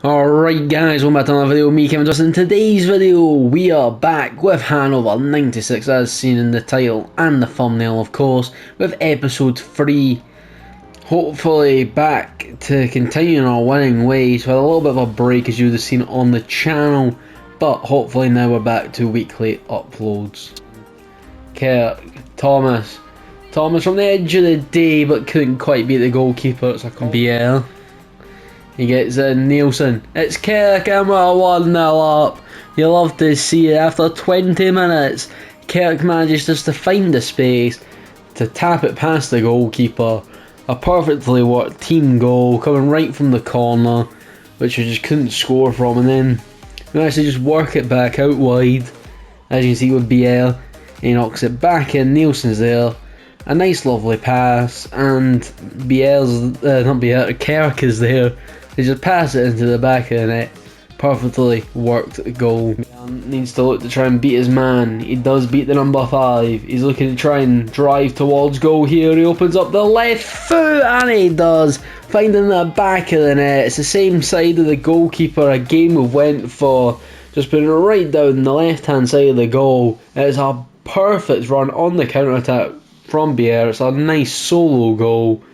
Alright guys, welcome back to another video. Me, Kevin Justin. In today's video, we are back with Hannover 96, as seen in the title and the thumbnail, of course, with episode 3. Hopefully back to continuing our winning ways, with a little bit of a break as you would have seen on the channel, but hopefully now we're back to weekly uploads. Kirk, Thomas from the edge of the day, but couldn't quite beat the goalkeeper. It's like a BL. He gets in Nielsen. It's Kirk and we're 1-0 up. You love to see it. After 20 minutes, Kirk manages just to find the space to tap it past the goalkeeper. A perfectly worked team goal coming right from the corner, which we just couldn't score from. And then we actually just work it back out wide, as you can see with BL. He knocks it back in. Nielsen's there. A nice lovely pass, and Kirk is there. They just pass it into the back of the net. Perfectly worked goal. Needs to look to try and beat his man. He does beat the number 5. He's looking to try and drive towards goal here. He opens up the left foot, and he does. Finding the back of the net. It's the same side of the goalkeeper again we went for. Just putting it right down the left hand side of the goal. It's a perfect run on the counter attack from Bier. It's a nice solo goal.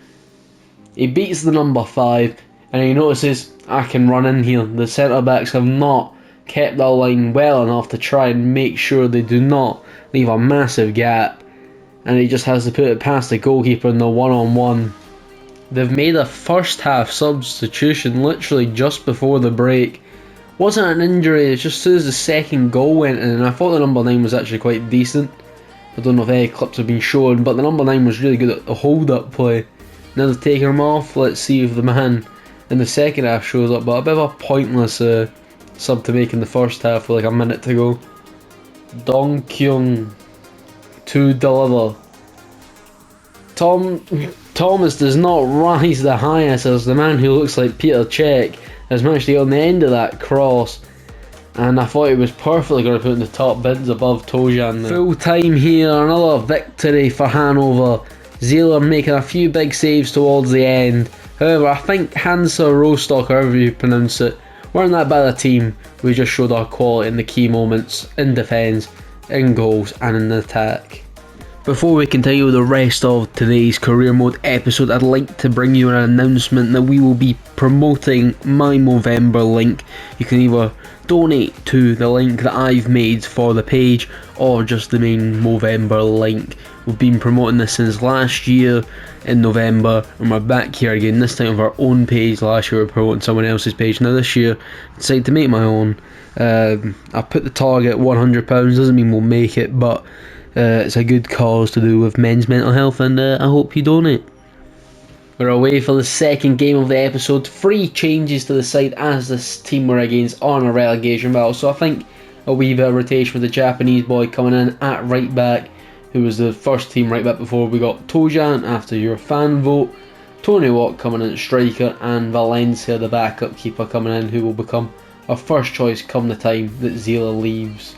He beats the number 5. And he notices, I can run in here. The centre backs have not kept the line well enough to try and make sure they do not leave a massive gap. And he just has to put it past the goalkeeper in the one-on-one. They've made a first half substitution literally just before the break. Wasn't an injury, it's just as soon as the second goal went in. And I thought the number 9 was actually quite decent. I don't know if any clips have been shown, but the number 9 was really good at the hold-up play. Now they've taken him off. Let's see if the man in the second half shows up, but a bit of a pointless sub to make in the first half with like a minute to go. Dong Kyung to deliver. Thomas does not rise the highest as the man who looks like Peter Cech has managed to get on the end of that cross, and I thought he was perfectly going to put in the top bins above Tojan. Full time here, another victory for Hannover. Zieler making a few big saves towards the end. However, I think Hansa, Rostock, however you pronounce it, weren't that bad a team. We just showed our quality in the key moments, in defence, in goals and in attack. Before we continue with the rest of today's career mode episode, I'd like to bring you an announcement that we will be promoting my Movember link. You can either donate to the link that I've made for the page or just the main Movember link. We've been promoting this since last year in November, and we're back here again, this time with our own page. Last year we were promoting someone else's page. Now this year I decided to make my own. I put the target £100, doesn't mean we'll make it, but it's a good cause to do with men's mental health, and I hope you donate. We're away for the second game of the episode. 3 changes to the side as this team we're against are in a relegation battle, so I think a wee bit of rotation with the Japanese boy coming in at right back, who was the first team right back before we got Tojan after your fan vote. Tony Watt coming in at striker, and Valencia the backup keeper coming in, who will become our first choice come the time that Zila leaves.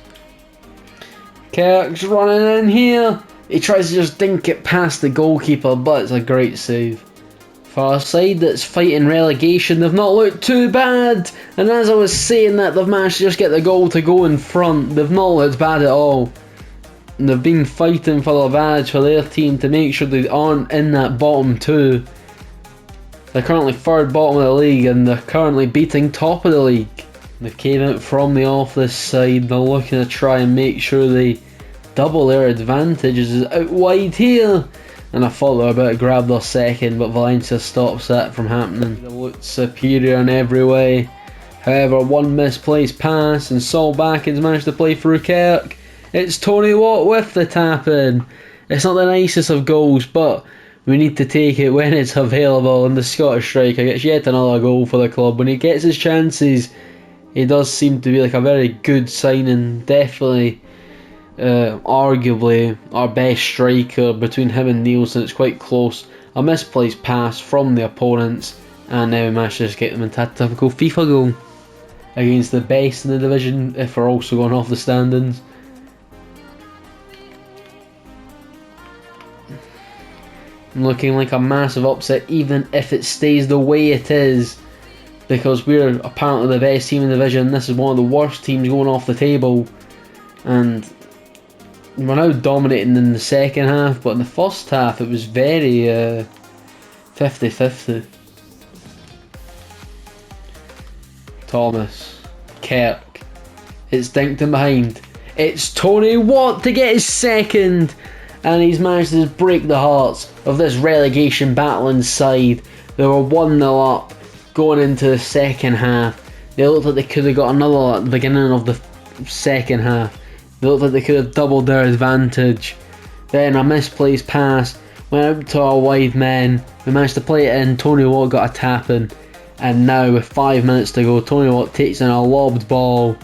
Kirk's running in here. He tries to just dink it past the goalkeeper, but it's a great save. For a side that's fighting relegation, they've not looked too bad. And as I was saying that, they've managed to just get the goal to go in front. They've not looked bad at all. And they've been fighting for the badge for their team to make sure they aren't in that bottom 2. They're currently 3rd bottom of the league, and they're currently beating top of the league. They came out from the off this side. They're looking to try and make sure they double their advantages. Out wide here, and I thought they were about to grab their second, but Valencia stops that from happening. They looked superior in every way. However, one misplaced pass, and Saul Backens managed to play through Kirk. It's Tony Watt with the tap in. It's not the nicest of goals, but we need to take it when it's available, and the Scottish striker gets yet another goal for the club. When he gets his chances, he does seem to be like a very good signing. Definitely, arguably our best striker. Between him and Nielsen, it's quite close. A misplaced pass from the opponents, and now we managed to just get them into a typical FIFA goal against the best in the division, if we're also going off the standings. Looking like a massive upset, even if it stays the way it is. because we're apparently the best team in the division. This is one of the worst teams going off the table, and we're now dominating in the second half, but in the first half it was very 50-50. Thomas, Kirk, it's dinked in behind. It's Tony Watt to get his second, and he's managed to break the hearts of this relegation battling side. They were 1-0 up going into the second half. They looked like they could have got another at the beginning of the second half. They looked like they could have doubled their advantage. Then a misplaced pass went out to our wide men. We managed to play it in. Tony Watt got a tap in. And now with 5 minutes to go, Tony Watt takes in a lobbed ball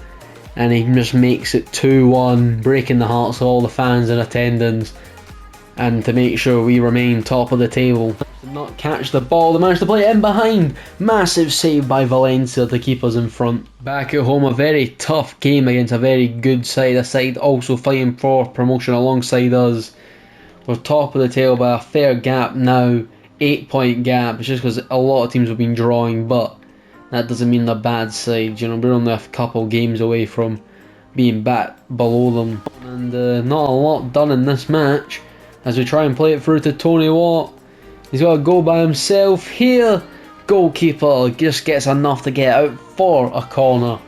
and he just makes it 2-1, breaking the hearts of all the fans in attendance. And to make sure we remain top of the table. Did not catch the ball, they managed to play it in behind. Massive save by Valencia to keep us in front. Back at home, a very tough game against a very good side. A side also fighting for promotion alongside us. We're top of the table by a fair gap now. 8-point gap. It's just because a lot of teams have been drawing, but that doesn't mean they're bad sides. You know, we're only a couple games away from being back below them. And not a lot done in this match as we try and play it through to Tony Watt. He's got to go by himself here. Goalkeeper just gets enough to get out for a corner.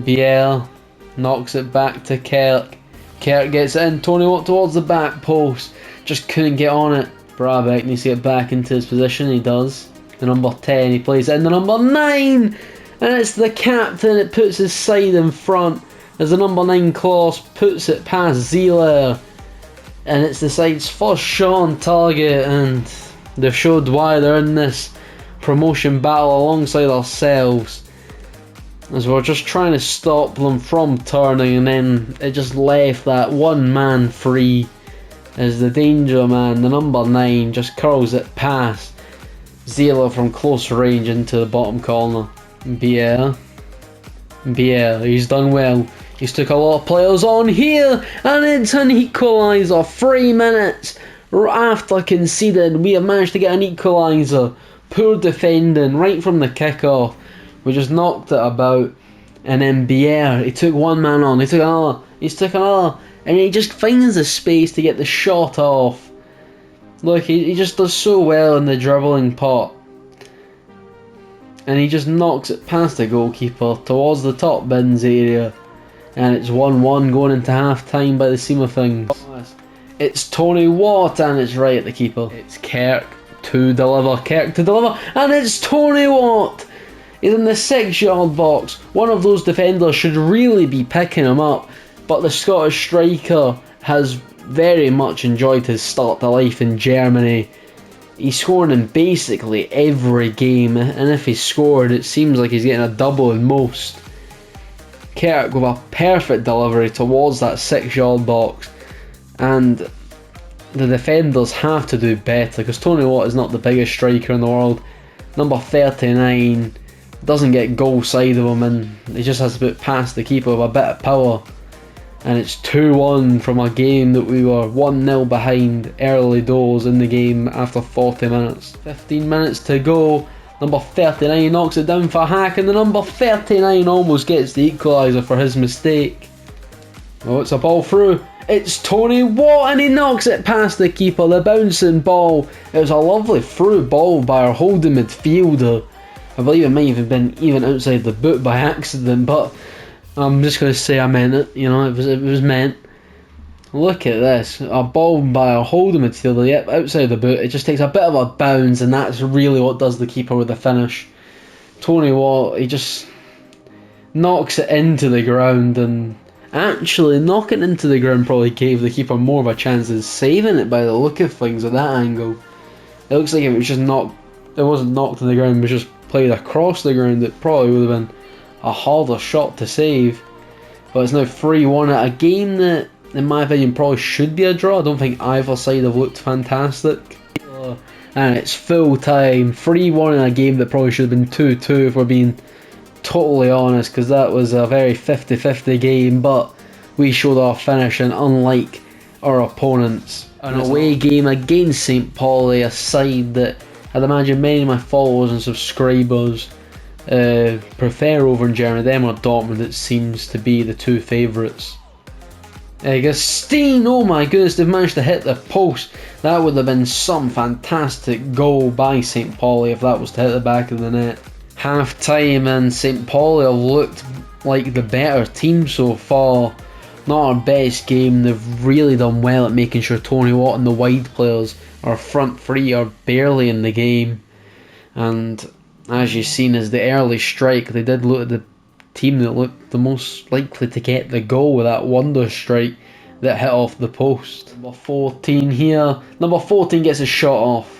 Biel knocks it back to Kirk. Kirk gets in. Tony Watt towards the back post. Just couldn't get on it. Brabeck needs to get back into his position. He does. The number 10. He plays it in the number 9. And it's the captain. It puts his side in front. As the number 9 Klaus puts it past Zieler. And it's the side's first shot on target. And they've showed why they're in this promotion battle alongside ourselves. As we're just trying to stop them from turning. And then it just left that one man free. As the danger man, the number 9, just curls it past Zieler from close range into the bottom corner. Biel, he's done well. He's took a lot of players on here, and it's an equaliser. 3 minutes after conceded, we have managed to get an equaliser. Poor defending right from the kickoff. We just knocked it about, and then Biel, he took one man on. He took another. And he just finds the space to get the shot off. Look, he just does so well in the dribbling pot. And he just knocks it past the goalkeeper towards the top bins area. And it's 1-1 going into half time by the seam of things. It's Tony Watt and it's right at the keeper. It's Kirk to deliver. And it's Tony Watt. He's in the 6-yard box. One of those defenders should really be picking him up. But the Scottish striker has very much enjoyed his start to life in Germany. He's scoring in basically every game, and if he's scored, it seems like he's getting a double in most. Kirk with a perfect delivery towards that 6-yard box, and the defenders have to do better because Tony Watt is not the biggest striker in the world. Number 39 doesn't get goal side of him, and he just has to put past the keeper with a bit of power. And it's 2-1 from a game that we were 1-0 behind early doors in the game after 40 minutes. 15 minutes to go. Number 39 knocks it down for Hack, and the number 39 almost gets the equaliser for his mistake. Oh, it's a ball through. It's Tony Watt, and he knocks it past the keeper. The bouncing ball. It was a lovely through ball by our holding midfielder. I believe it might have been even outside the boot by accident, but I'm just going to say I meant it, you know, it was meant. Look at this, a ball by a holding midfielder, yep, outside the boot. It just takes a bit of a bounce, and that's really what does the keeper with the finish. Tony Watt, he just knocks it into the ground, and actually knocking it into the ground probably gave the keeper more of a chance than saving it by the look of things at that angle. It looks like it was just knocked, it wasn't knocked on the ground, it was just played across the ground. It probably would have been a harder shot to save, but it's now 3-1 at a game that, in my opinion, probably should be a draw. I don't think either side have looked fantastic. And it's full time, 3-1 in a game that probably should have been 2-2 if we're being totally honest, because that was a very 50-50 game, but we showed our finish, and unlike our opponents, an away game against St. Pauli, a side that I'd imagine many of my followers and subscribers prefer over in Germany. Them or Dortmund, it seems to be the two favourites. Steen, oh my goodness, they've managed to hit the post. That would have been some fantastic goal by St. Pauli if that was to hit the back of the net. Half time, and St. Pauli have looked like the better team so far. Not our best game. They've really done well at making sure Tony Watt and the wide players, our front three, are barely in the game. And as you've seen, as the early strike, they did look at the team that looked the most likely to get the goal with that wonder strike that hit off the post. Number 14 here. Number 14 gets a shot off.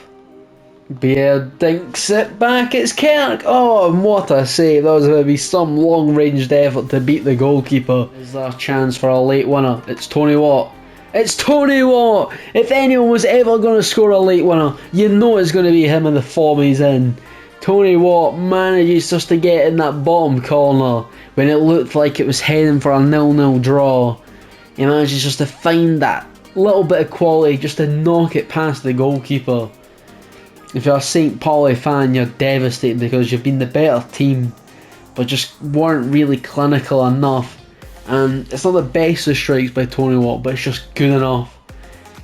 Bear dinks it back. It's Kirk. Oh, and what a save. That was going to be some long-ranged effort to beat the goalkeeper. Is there a chance for a late winner? It's Tony Watt. It's Tony Watt. If anyone was ever going to score a late winner, you know it's going to be him in the form he's in. Tony Watt manages just to get in that bottom corner when it looked like it was heading for a 0-0 draw. He manages just to find that little bit of quality just to knock it past the goalkeeper. If you're a St. Pauli fan, you're devastated because you've been the better team but just weren't really clinical enough. And it's not the best of strikes by Tony Watt, but it's just good enough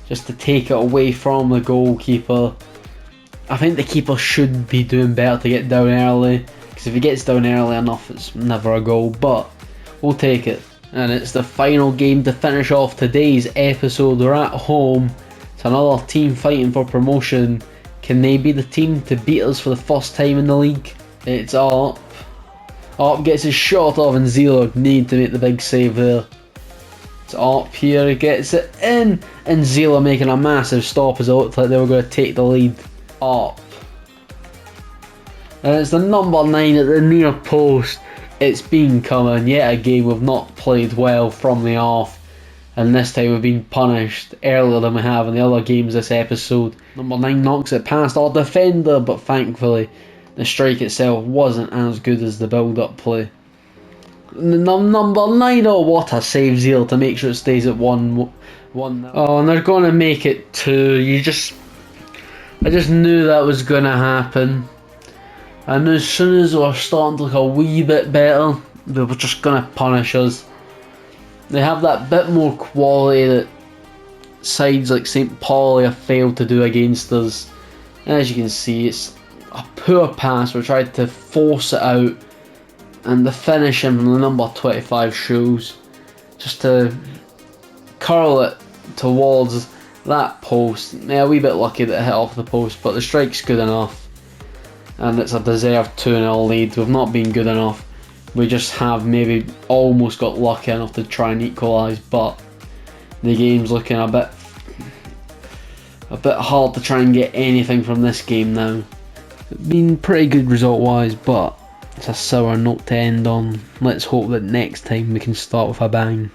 just to take it away from the goalkeeper. I think the keeper should be doing better to get down early, because if he gets down early enough, it's never a goal, but we'll take it. And it's the final game to finish off today's episode. We're at home. It's another team fighting for promotion. Can they be the team to beat us for the first time in the league? It's up. Up gets his shot off, and Zieler need to make the big save there. It's up here, he gets it in, and Zieler making a massive stop as it looked like they were going to take the lead. Up. And it's the number 9 at the near post. It's been coming. Yet again, we've not played well from the off. And this time we've been punished earlier than we have in the other games this episode. Number 9 knocks it past our defender, but thankfully the strike itself wasn't as good as the build-up play. Number 9, oh what a save, Zeal, to make sure it stays at 1-1. Oh, and they're going to make it 2. I just knew that was going to happen. I knew as soon as they were starting to look a wee bit better, they were just going to punish us. They have that bit more quality that sides like St. Pauli have failed to do against us. And as you can see, it's a poor pass. We tried to force it out, and the finishing from the number 25 shows just to curl it towards that post. Yeah, a wee bit lucky that it hit off the post, but the strike's good enough, and it's a deserved 2-0 lead. We've not been good enough. We just have maybe almost got lucky enough to try and equalise, but the game's looking a bit hard to try and get anything from this game now. It's been pretty good result wise, but it's a sour note to end on. Let's hope that next time we can start with a bang.